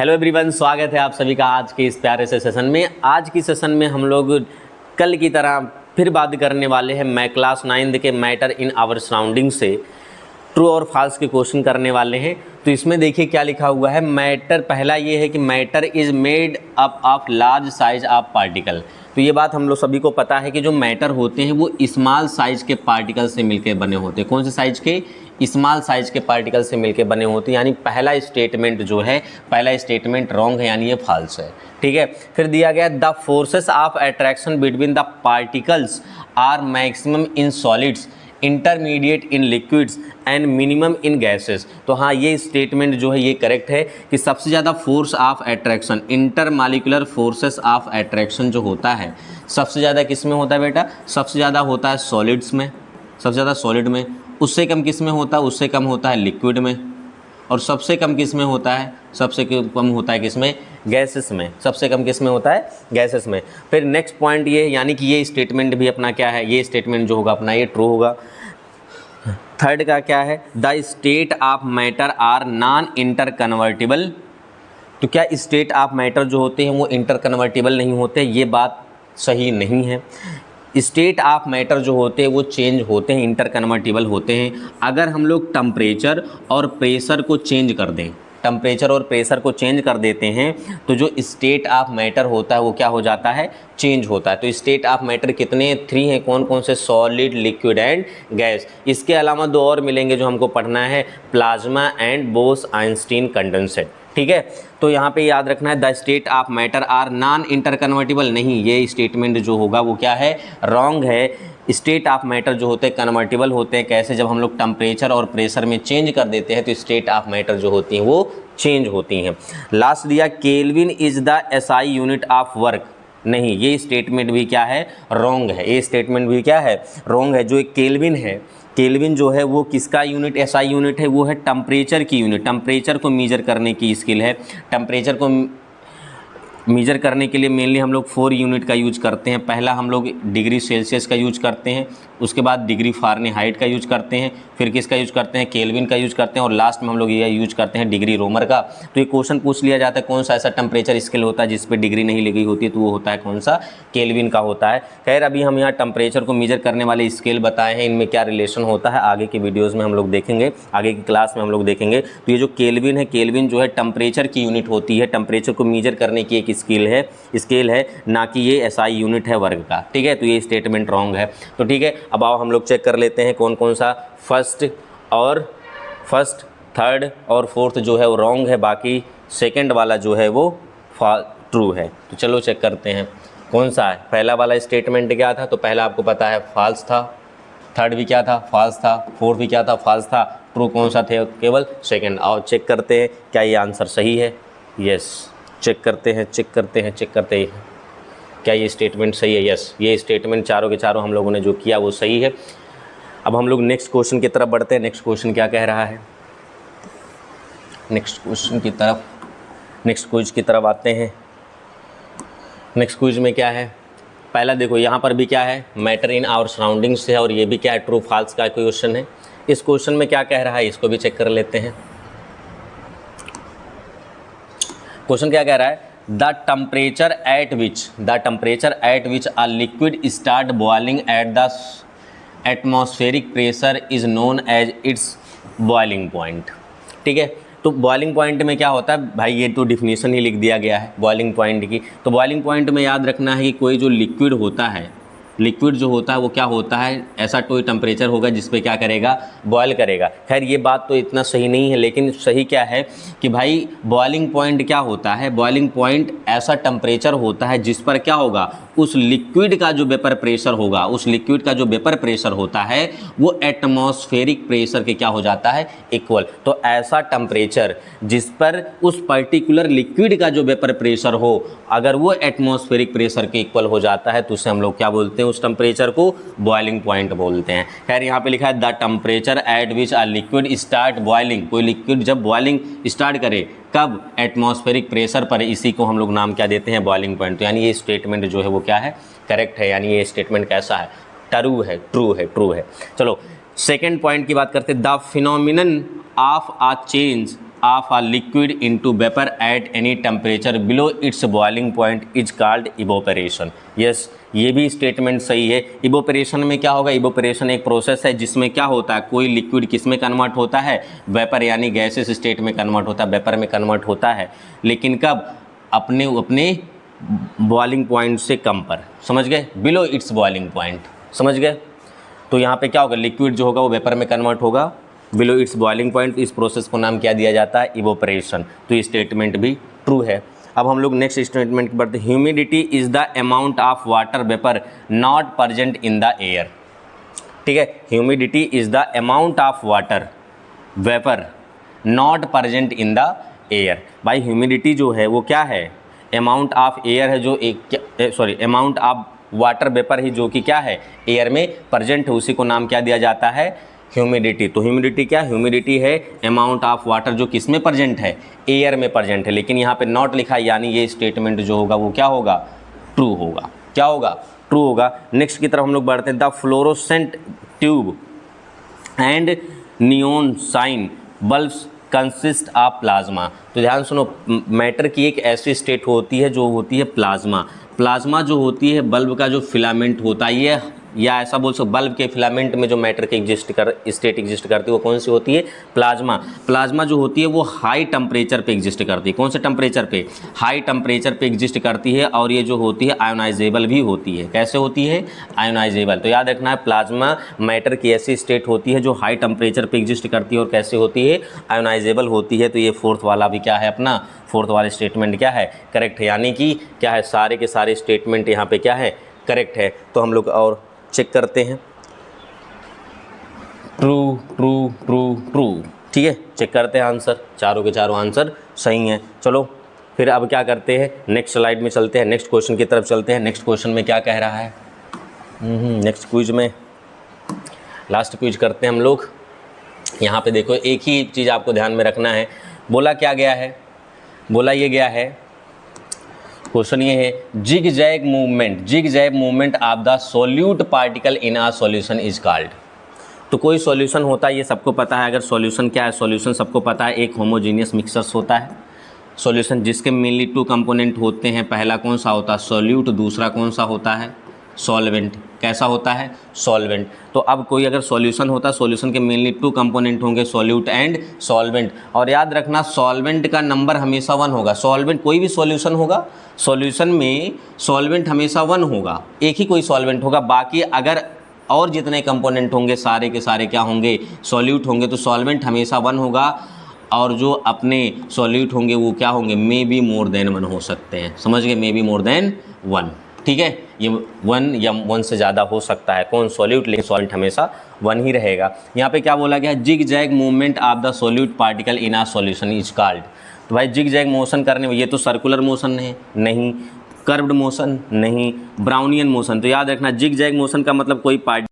Hello everyone, स्वागत है आप सभी का आज के इस प्यारे से सेशन में। आज की सेशन में हम लोग कल की तरह फिर बात करने वाले हैं मैं क्लास 9 के मैटर इन आवर सराउंडिंग से ट्रू और फॉल्स के क्वेश्चन करने वाले हैं। तो इसमें देखिए क्या लिखा हुआ है। मैटर, पहला ये है कि matter is made up of large size of particle. तो ये बात हम लोग सभी को पता है कि जो मैटर होते हैं वो स्मॉल साइज के पार्टिकल से मिलकर बने होते हैं। कौन से साइज के? स्मॉल साइज के पार्टिकल से मिलकर बने होते हैं। यानी पहला स्टेटमेंट जो है, पहला स्टेटमेंट रॉन्ग है, यानी ये फॉल्स है। ठीक है। फिर दिया गया the forces of attraction between the particles are maximum in solids, intermediate in liquids and minimum in gases. तो हाँ, ये स्टेटमेंट जो है ये करेक्ट है कि सबसे ज़्यादा force of attraction, intermolecular forces of attraction जो होता है सबसे ज़्यादा किस में होता है बेटा? सबसे ज़्यादा होता है सॉलिड्स में, सबसे ज़्यादा सॉलिड में। उससे कम किस में होता है? उससे कम होता है लिक्विड में। और सबसे कम किस में होता है? सबसे कम होता है किस में? गैसेस में। सबसे कम किस में होता है? गैसेस में। फिर नेक्स्ट पॉइंट ये, यानी कि ये स्टेटमेंट भी अपना क्या है, ये स्टेटमेंट जो होगा अपना ये ट्रू होगा। थर्ड का क्या है? The state of matter are non inter convertible. तो क्या स्टेट ऑफ मैटर जो होते हैं वो इंटर कन्वर्टिबल नहीं होते? ये बात सही नहीं है। स्टेट ऑफ मैटर जो होते हैं वो चेंज होते हैं, इंटर कन्वर्टिबल होते हैं। अगर हम लोग टेम्परेचर और प्रेशर को चेंज कर दें, टेम्परेचर और प्रेशर को चेंज कर देते हैं तो जो स्टेट ऑफ मैटर होता है वो क्या हो जाता है? चेंज होता है। तो स्टेट ऑफ मैटर कितने? 3 हैं। कौन कौन से? Solid, liquid and gas. इसके अलावा 2 और मिलेंगे जो हमको पढ़ना है, प्लाज्मा एंड बोस-आइंस्टीन कंडेंसेट। ठीक है। तो यहाँ पे याद रखना है the state of matter are non inter convertible. नहीं, ये स्टेटमेंट जो होगा वो क्या है? रॉन्ग है। स्टेट ऑफ मैटर जो होते हैं कन्वर्टिबल होते हैं। कैसे? जब हम लोग टेम्परेचर और प्रेशर में चेंज कर देते हैं तो स्टेट ऑफ मैटर जो होती हैं वो चेंज होती हैं। लास्ट दिया kelvin is the SI unit of work. नहीं, ये स्टेटमेंट भी क्या है? रॉन्ग है। ये स्टेटमेंट भी क्या है? रॉन्ग है। जो एक केल्विन है, केल्विन जो है वो किसका यूनिट? एसआई यूनिट है, वो है टेम्परेचर की यूनिट। टेम्परेचर को मेजर करने की स्किल है। टेम्परेचर को मेजर करने के लिए मेनली हम लोग 4 यूनिट का यूज करते हैं। पहला हम लोग डिग्री सेल्सियस का यूज करते हैं, उसके बाद डिग्री फ़ारेनहाइट का यूज करते हैं, फिर किसका यूज करते हैं? केल्विन का यूज करते हैं, और लास्ट में हम लोग ये यूज करते हैं डिग्री रोमर का। तो ये क्वेश्चन पूछ लिया जाता है कौन सा ऐसा टेम्परेचर स्केल होता है जिस पर डिग्री नहीं लगी होती है, तो वो होता है कौन सा? केल्विन का होता है। खैर, अभी हम यहाँ टेम्परेचर को मेजर करने वाले स्केल बताए हैं, इनमें क्या रिलेशन होता है आगे की वीडियोज़ में हम लोग देखेंगे, आगे की क्लास में हम लोग देखेंगे। तो ये जो केल्विन है, केल्विन जो है टेम्परेचर की यूनिट होती है, टेम्परेचर को मेजर करने की एक स्केल है, ना कि ये एसआई यूनिट है वर्ग का। ठीक है। तो ये स्टेटमेंट रॉन्ग है। तो ठीक है, अब आओ हम लोग चेक कर लेते हैं कौन कौन सा फर्स्ट, थर्ड और फोर्थ जो है वो रॉन्ग है, बाकी सेकंड वाला जो है वो ट्रू है। तो चलो चेक करते हैं कौन सा है। पहला वाला स्टेटमेंट क्या था? तो पहला आपको पता है फॉल्स था, थर्ड भी क्या था? फॉल्स था, फोर्थ भी क्या था? फॉल्स था। ट्रू कौन सा थे? केवल सेकंड। आओ चेक करते हैं क्या ये आंसर सही है। यस, चेक करते हैं क्या ये स्टेटमेंट सही है। यस, ये स्टेटमेंट चारों के चारों हम लोगों ने जो किया वो सही है। अब हम लोग नेक्स्ट क्वेश्चन की तरफ बढ़ते हैं। नेक्स्ट क्वेश्चन क्या कह रहा है? नेक्स्ट क्विज की तरफ आते हैं। नेक्स्ट क्विज में क्या है? पहला देखो, यहाँ पर भी क्या है? मैटर इन आवर सराउंडिंग्स है, और ये भी क्या है? ट्रू फॉल्स का क्वेश्चन है। इस क्वेश्चन में क्या कह रहा है इसको भी चेक कर लेते हैं। क्वेश्चन क्या कह रहा है? The temperature at which a liquid start boiling at the atmospheric pressure is known as its boiling point. ठीक है। तो बॉइलिंग पॉइंट में क्या होता है भाई? ये तो डिफिनीशन ही लिख दिया गया है बॉइलिंग पॉइंट की। तो बॉइलिंग पॉइंट में याद रखना है कि कोई जो लिक्विड होता है, लिक्विड जो होता है वो क्या होता है? ऐसा कोई टेम्परेचर होगा जिस पे क्या करेगा? बॉयल करेगा। खैर, ये बात तो इतना सही नहीं है, लेकिन सही क्या है कि भाई बॉइलिंग पॉइंट क्या होता है? बॉइलिंग पॉइंट ऐसा टेम्परेचर होता है जिस पर क्या होगा? उस लिक्विड का जो वेपर प्रेशर होगा, उस लिक्विड का जो वेपर प्रेशर होता है वो एटमॉस्फेरिक प्रेशर के क्या हो जाता है? इक्वल। तो ऐसा टेम्परेचर जिस पर उस पर्टिकुलर लिक्विड का जो वेपर प्रेशर हो, अगर वो एटमॉस्फेरिक प्रेशर के इक्वल हो जाता है तो उसे हम लोग क्या बोलते हैं? उस टेम्परेचर को बॉइलिंग पॉइंट बोलते हैं। खैर, यहाँ पे लिखा है the temperature at which a liquid start boiling. कोई लिक्विड जब बॉइलिंग स्टार्ट करे, कब? एटमॉस्फेरिक प्रेशर पर। इसी को हम लोग नाम क्या देते हैं? Boiling point. तो यानी ये स्टेटमेंट जो है वो क्या है? करेक्ट है। यानी ये स्टेटमेंट कैसा है? ट्रू है। चलो सेकेंड पॉइंट की बात करते हैं। The phenomenon of a change of a liquid into vapour at any temperature below it's boiling point is called evaporation. Yes, ये भी स्टेटमेंट सही है। इवोपरेशन में क्या होगा, इवोपरेशन एक प्रोसेस है जिसमें क्या होता है, कोई लिक्विड किस में कन्वर्ट होता है, वेपर यानी गैसेस स्टेट में कन्वर्ट होता है, वेपर में कन्वर्ट होता है, लेकिन कब, अपने अपने बॉइलिंग पॉइंट से कम पर, समझ गए, बिलो इट्स बॉइलिंग पॉइंट, समझ गए। तो यहाँ पे क्या होगा, लिक्विड जो होगा वो वेपर में कन्वर्ट होगा बिलो इट्स बॉइलिंग पॉइंट। इस प्रोसेस को नाम क्या दिया जाता है, इवोपरेशन। तो ये स्टेटमेंट भी ट्रू है। अब हम लोग नेक्स्ट स्टेटमेंट की बढ़ते हैं। Humidity is the amount of water vapour not present in the air. ठीक है, humidity is the amount of water vapour not present in the air. भाई ह्यूमिडिटी जो है वो क्या है, अमाउंट ऑफ एयर है, जो एक अमाउंट ऑफ वाटर वेपर ही जो कि क्या है, एयर में प्रेजेंट है, उसी को नाम क्या दिया जाता है, ह्यूमिडिटी। तो ह्यूमिडिटी क्या, ह्यूमिडिटी है अमाउंट ऑफ वाटर जो किस में प्रेजेंट है, एयर में प्रेजेंट है, लेकिन यहाँ पे नॉट लिखा है, यानी ये स्टेटमेंट जो होगा वो क्या होगा, ट्रू होगा। क्या होगा, ट्रू होगा। नेक्स्ट की तरफ हम लोग बढ़ते हैं। The fluorescent tube and neon sign bulbs consist of plasma. तो ध्यान सुनो, मैटर की एक ऐसी स्टेट होती है जो होती है प्लाज्मा। प्लाज्मा जो होती है बल्ब का जो फिलामेंट होता है, ये या ऐसा बोल सकते, बल्ब के फिलामेंट में जो मैटर के स्टेट एग्जिस्ट करती है वो कौन सी होती है, प्लाज्मा। प्लाज्मा जो होती है वो हाई टेम्परेचर पे एग्जिस्ट करती है। कौन से टेम्परेचर पे, हाई टेम्परेचर पे एग्जिस्ट करती है, और ये जो होती है आयोनाइजेबल भी होती है। कैसे होती है, आयोनाइजेबल। तो याद रखना है, प्लाज्मा मैटर की ऐसी स्टेट होती है जो हाई टेम्परेचर पे एग्जिस्ट करती है, और कैसे होती है, आयोनाइजेबल होती है। तो ये फोर्थ वाला भी क्या है अपना, फोर्थ वाला स्टेटमेंट क्या है, करेक्ट है। यानी कि क्या है, सारे के सारे स्टेटमेंट यहाँ पे क्या है, करेक्ट है। तो हम लोग और चेक करते हैं, ट्रू ट्रू ट्रू ट्रू। ठीक है, चेक करते हैं आंसर, चारों के चारों आंसर सही हैं। चलो फिर अब क्या करते हैं, नेक्स्ट स्लाइड में चलते हैं, नेक्स्ट क्वेश्चन की तरफ चलते हैं। नेक्स्ट क्वेश्चन में क्या कह रहा है, नेक्स्ट क्विज में, लास्ट क्विज करते हैं हम लोग। यहाँ पे देखो, एक ही चीज़ आपको ध्यान में रखना है। बोला क्या गया है, बोला ये गया है, क्वेश्चन ये है, zig zag movement of the solute particle in a solution is called. तो कोई सॉल्यूशन होता है, ये सबको पता है। अगर सॉल्यूशन क्या है, सॉल्यूशन सबको पता है, एक होमोजीनियस मिक्सचर्स होता है सॉल्यूशन, जिसके मेनली 2 कंपोनेंट होते हैं। पहला कौन सा होता है, सॉल्यूट, दूसरा कौन सा होता है, सॉल्वेंट। कैसा होता है, सॉल्वेंट। तो अब कोई अगर सॉल्यूशन होता है, सॉल्यूशन के मेनली 2 कंपोनेंट होंगे, सॉल्यूट एंड सॉल्वेंट। और याद रखना, सॉल्वेंट का नंबर हमेशा 1 होगा। सॉल्वेंट, कोई भी सॉल्यूशन होगा, सॉल्यूशन में सॉल्वेंट हमेशा 1 होगा, एक ही कोई सॉल्वेंट होगा। बाकी अगर और जितने कंपोनेंट होंगे सारे के सारे क्या होंगे, सॉल्यूट होंगे। तो सॉल्वेंट हमेशा 1 होगा, और जो अपने सॉल्यूट होंगे वो क्या होंगे, मे बी मोर देन 1 हो सकते हैं। समझ गए, मे बी मोर देन 1। ठीक है, ये 1 या 1 से ज़्यादा हो सकता है कौन, सॉल्यूट, लेकिन सॉल्यूट हमेशा 1 ही रहेगा। यहाँ पे क्या बोला गया, zig zag movement of the solute particle in a solution is called. तो भाई जिग जैग मोशन करने में, ये तो सर्कुलर मोशन है नहीं, कर्व्ड मोशन नहीं, ब्राउनियन मोशन। तो याद रखना, जिग जैग मोशन का मतलब कोई पार्ट